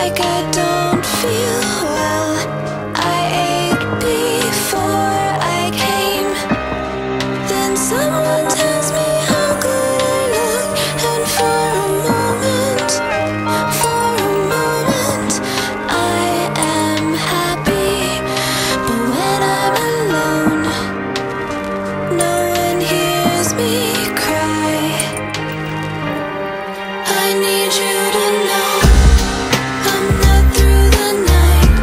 like I don't feel well. I ate before I came. Then someone tells me how good I look, and for a moment, I am happy. But when I'm alone, no one hears me cry. I need you to know I'm not through the night.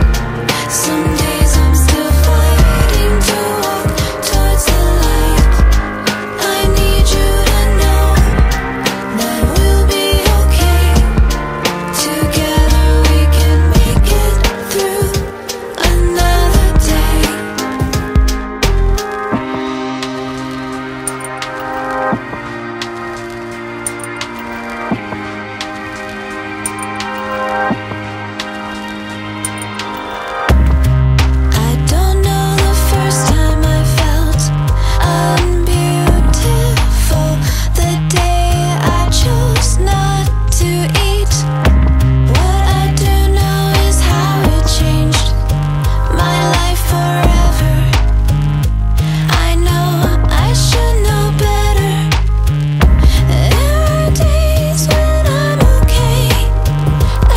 Some days I'm still fighting to walk towards the light. I need you to know that we'll be okay. Together we can make it through another day. I don't know the first time I felt unbeautiful. The day I chose not to eat. What I do know is how it changed my life forever. I know I should know better. There are days when I'm okay,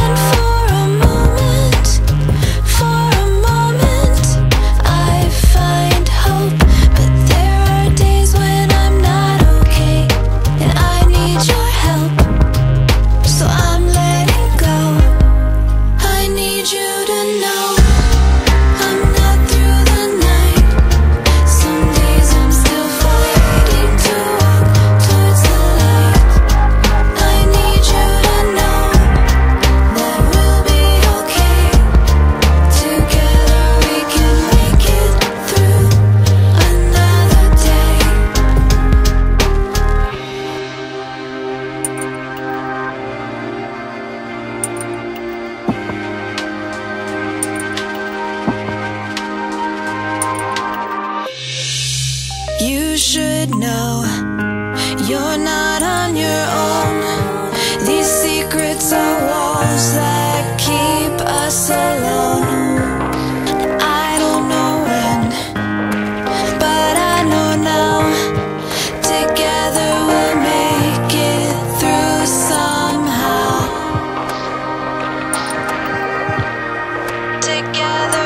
and for a moment, I find hope. But there are days when I'm not okay, and I need your help. So I'm letting go. I need you to know I'm not through the night. Some days I'm still fighting to walk towards the light. I need you to know that we'll be okay. Together we can make it through another day. You should know you're not on your own. These secrets are walls that keep us alone. I don't know when, but I know now. Together we'll make it through somehow. Together